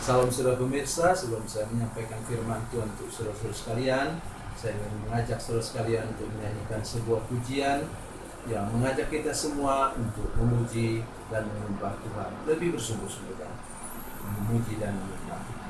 Salam saudara pemirsa, sebelum saya menyampaikan firman Tuhan untuk saudara-saudara sekalian, saya ingin mengajak saudara sekalian untuk menyanyikan sebuah pujian yang mengajak kita semua untuk memuji dan menyembah Tuhan lebih bersungguh-sungguh, memuji dan menyembah.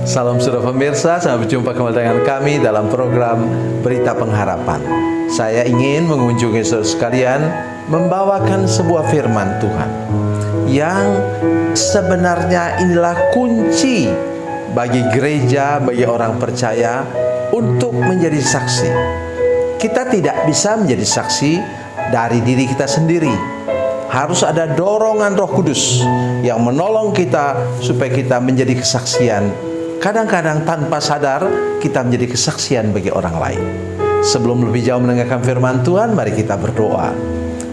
Salam saudara pemirsa, sampai berjumpa kembali dengan kami dalam program Berita Pengharapan. Saya ingin mengunjungi saudara sekalian, membawakan sebuah firman Tuhan yang sebenarnya inilah kunci bagi gereja, bagi orang percaya untuk menjadi saksi. Kita tidak bisa menjadi saksi dari diri kita sendiri. Harus ada dorongan Roh Kudus yang menolong kita supaya kita menjadi kesaksian. Kadang-kadang tanpa sadar kita menjadi kesaksian bagi orang lain. Sebelum lebih jauh mendengarkan firman Tuhan, mari kita berdoa.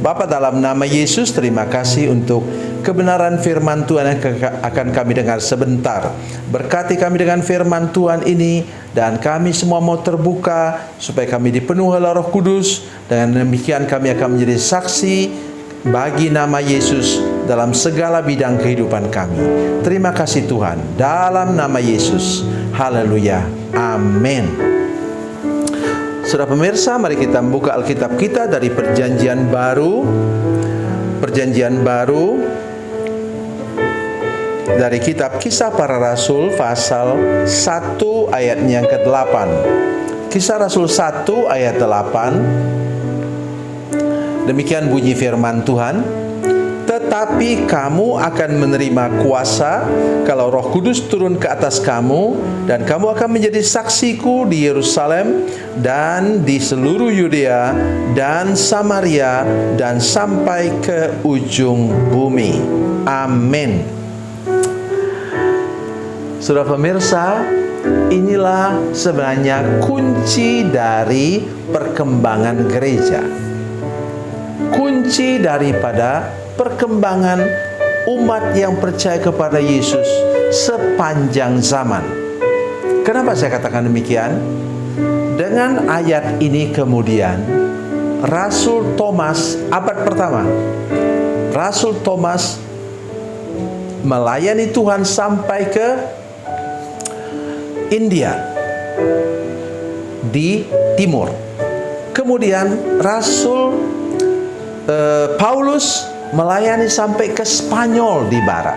Bapa, dalam nama Yesus, terima kasih untuk kebenaran firman Tuhan yang akan kami dengar sebentar. Berkati kami dengan firman Tuhan ini, dan kami semua mau terbuka supaya kami dipenuhi oleh Roh Kudus. Dengan demikian kami akan menjadi saksi bagi nama Yesus dalam segala bidang kehidupan kami. Terima kasih Tuhan, dalam nama Yesus. Haleluya, amin. Saudara pemirsa, mari kita membuka Alkitab kita dari Perjanjian Baru. Perjanjian Baru dari kitab Kisah Para Rasul pasal 1 ayatnya yang ke-8. Kisah Rasul 1 ayat 8. Demikian bunyi firman Tuhan. Tetapi kamu akan menerima kuasa kalau Roh Kudus turun ke atas kamu, dan kamu akan menjadi saksiku di Yerusalem dan di seluruh Yudea dan Samaria dan sampai ke ujung bumi. Amin. Saudara pemirsa, inilah sebenarnya kunci dari perkembangan gereja. Kunci daripada perkembangan umat yang percaya kepada Yesus sepanjang zaman. Kenapa saya katakan demikian? Dengan ayat ini kemudian Rasul Thomas, abad pertama, Rasul Thomas melayani Tuhan sampai ke India di timur. Kemudian Rasul Paulus melayani sampai ke Spanyol di barat.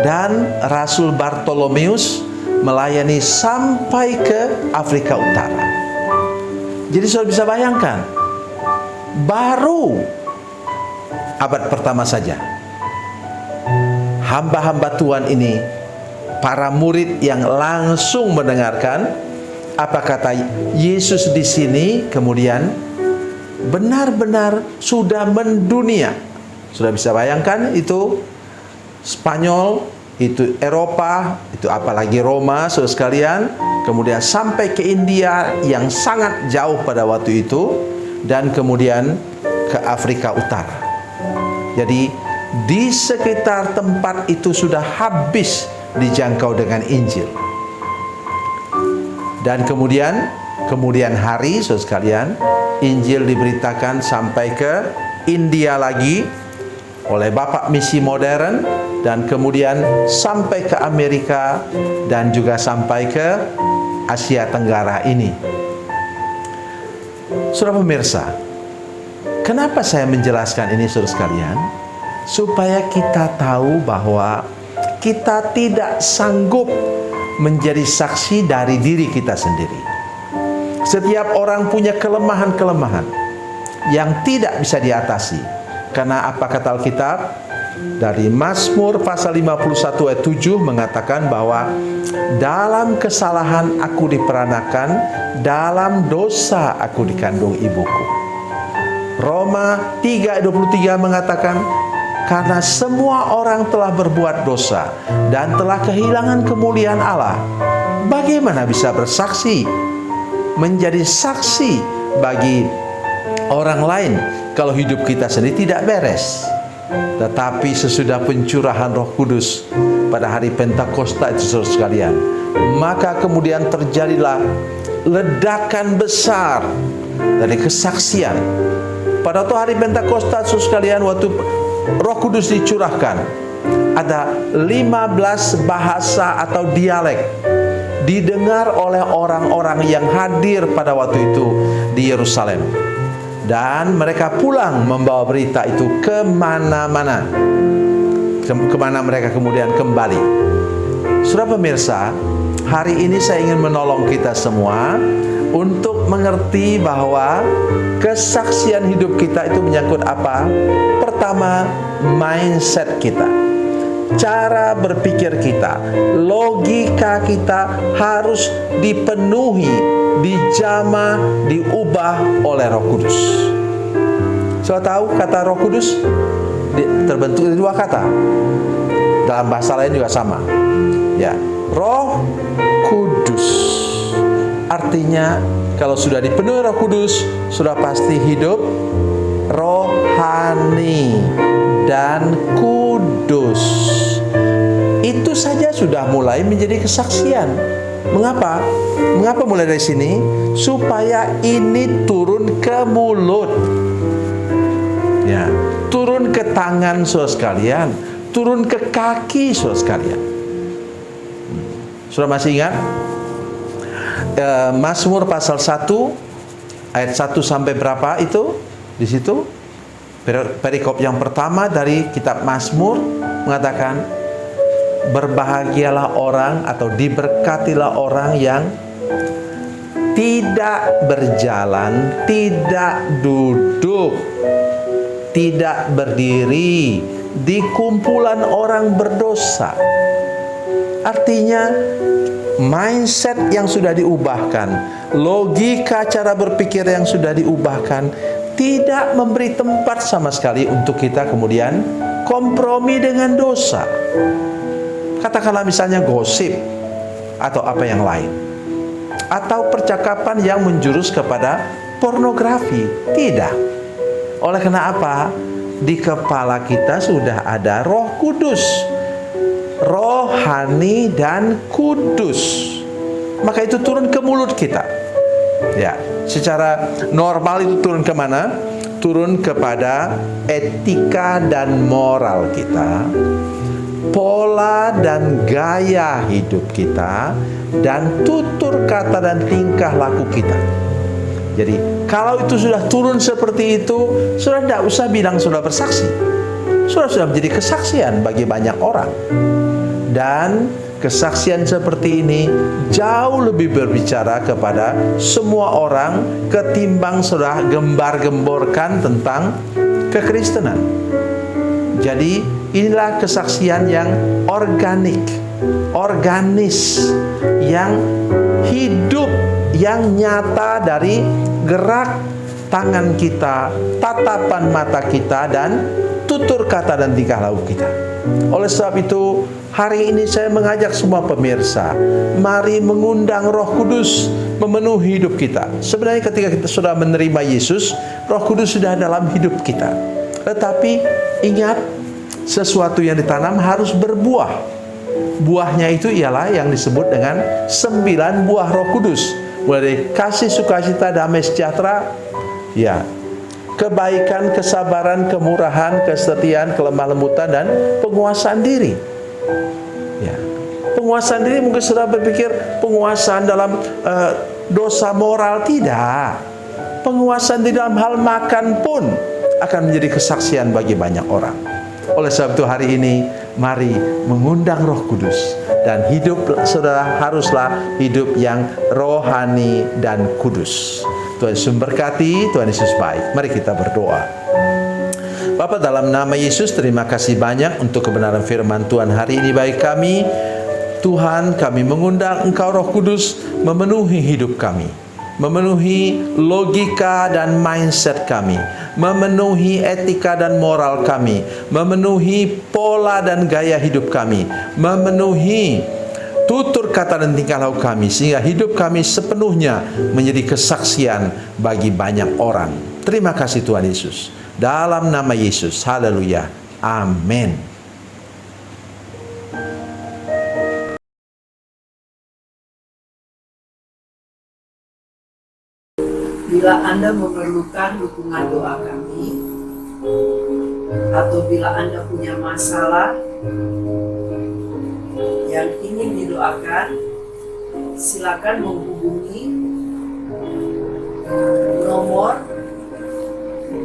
Dan Rasul Bartolomeus melayani sampai ke Afrika Utara. Jadi saudara bisa bayangkan, baru abad pertama saja, hamba-hamba Tuhan ini, para murid yang langsung mendengarkan apa kata Yesus di sini, kemudian benar-benar sudah mendunia. Sudah bisa bayangkan itu Spanyol, itu Eropa, itu apalagi Roma, saudara sekalian, kemudian sampai ke India yang sangat jauh pada waktu itu, dan kemudian ke Afrika Utara. Jadi di sekitar tempat itu sudah habis dijangkau dengan Injil. Dan kemudian hari, saudara sekalian, Injil diberitakan sampai ke India lagi oleh Bapak Misi Modern, dan kemudian sampai ke Amerika dan juga sampai ke Asia Tenggara ini. Saudara pemirsa, kenapa saya menjelaskan ini saudara sekalian? Supaya kita tahu bahwa kita tidak sanggup menjadi saksi dari diri kita sendiri. Setiap orang punya kelemahan-kelemahan yang tidak bisa diatasi. Karena apa kata Alkitab? Dari Mazmur pasal 51 ayat 7 mengatakan bahwa dalam kesalahan aku diperanakan, dalam dosa aku dikandung ibuku. Roma 3 ayat 23 mengatakan, karena semua orang telah berbuat dosa dan telah kehilangan kemuliaan Allah, bagaimana bisa bersaksi, menjadi saksi bagi orang lain kalau hidup kita sendiri tidak beres? Tetapi sesudah pencurahan Roh Kudus pada hari Pentakosta itu saudara sekalian, maka kemudian terjadilah ledakan besar dari kesaksian. Pada waktu hari Pentakosta saudara sekalian, waktu Roh Kudus dicurahkan, ada 15 bahasa atau dialek didengar oleh orang-orang yang hadir pada waktu itu di Yerusalem. Dan mereka pulang membawa berita itu kemana-mana, kemana mereka kemudian kembali. Saudara pemirsa, hari ini saya ingin menolong kita semua untuk mengerti bahwa kesaksian hidup kita itu menyangkut apa? Pertama, mindset kita, cara berpikir kita, logika kita harus dipenuhi, dijamah, diubah oleh Roh Kudus. Saudara tahu kata Roh Kudus terbentuk dari dua kata. Dalam bahasa lain juga sama. Ya, Roh Kudus. Artinya kalau sudah dipenuhi Roh Kudus, sudah pasti hidup rohani dan kudus. Itu saja sudah mulai menjadi kesaksian. Mengapa? Mengapa mulai dari sini? Supaya ini turun ke mulut, ya, turun ke tangan saudara sekalian, turun ke kaki saudara sekalian. Sudah masih ingat? Mazmur pasal 1 ayat 1 sampai berapa itu? Di situ perikop yang pertama dari kitab Mazmur mengatakan, berbahagialah orang atau diberkatilah orang yang tidak berjalan, tidak duduk, tidak berdiri di kumpulan orang berdosa. Artinya mindset yang sudah diubahkan, logika cara berpikir yang sudah diubahkan, tidak memberi tempat sama sekali untuk kita kemudian kompromi dengan dosa. Katakanlah misalnya gosip atau apa yang lain, atau percakapan yang menjurus kepada pornografi. Tidak. Oleh karena apa? Di kepala kita sudah ada Roh Kudus, rohani dan kudus. Maka itu turun ke mulut kita. Ya, secara normal itu turun kemana? Turun kepada etika dan moral kita, pola dan gaya hidup kita, dan tutur kata dan tingkah laku kita. Jadi kalau itu sudah turun seperti itu, sudah tidak usah bilang sudah bersaksi, sudah menjadi kesaksian bagi banyak orang. Dan kesaksian seperti ini jauh lebih berbicara kepada semua orang ketimbang sudah gembar-gemborkan tentang kekristenan. Jadi inilah kesaksian yang organik, organis, yang hidup, yang nyata dari gerak tangan kita, tatapan mata kita, dan tutur kata dan tingkah laku kita. Oleh sebab itu, hari ini saya mengajak semua pemirsa, mari mengundang Roh Kudus memenuhi hidup kita. Sebenarnya ketika kita sudah menerima Yesus, Roh Kudus sudah dalam hidup kita. Tetapi ingat, sesuatu yang ditanam harus berbuah. Buahnya itu ialah yang disebut dengan 9 buah Roh Kudus. Mulai dari kasih, sukacita, damai, sejahtera, ya, kebaikan, kesabaran, kemurahan, kesetiaan, kelemah lembutan, dan penguasaan diri. Ya. Penguasaan diri mungkin sudah berpikir penguasaan dalam dosa moral, tidak. Penguasaan di dalam hal makan pun akan menjadi kesaksian bagi banyak orang. Oleh sebab itu hari ini mari mengundang Roh Kudus, dan hidup saudara haruslah hidup yang rohani dan kudus. Tuhan Yesus memberkati, Tuhan Yesus baik. Mari kita berdoa. Bapa, dalam nama Yesus, terima kasih banyak untuk kebenaran firman Tuhan hari ini bagi kami. Tuhan, kami mengundang Engkau Roh Kudus memenuhi hidup kami, memenuhi logika dan mindset kami, memenuhi etika dan moral kami, memenuhi pola dan gaya hidup kami, memenuhi tutur kata dan tingkah laku kami, sehingga hidup kami sepenuhnya menjadi kesaksian bagi banyak orang. Terima kasih Tuhan Yesus. Dalam nama Yesus, haleluya, amin. Bila Anda memerlukan dukungan doa kami, atau bila Anda punya masalah yang ingin didoakan, silakan menghubungi nomor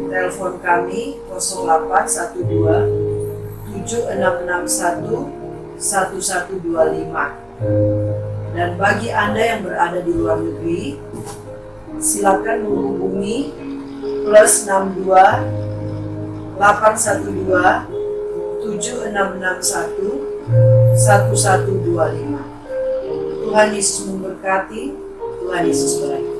telepon kami 0812 7661 1125. Dan bagi Anda yang berada di luar negeri, silakan menghubungi +62 812 7661 1125. Tuhan Yesus memberkati, Tuhan Yesus berkati.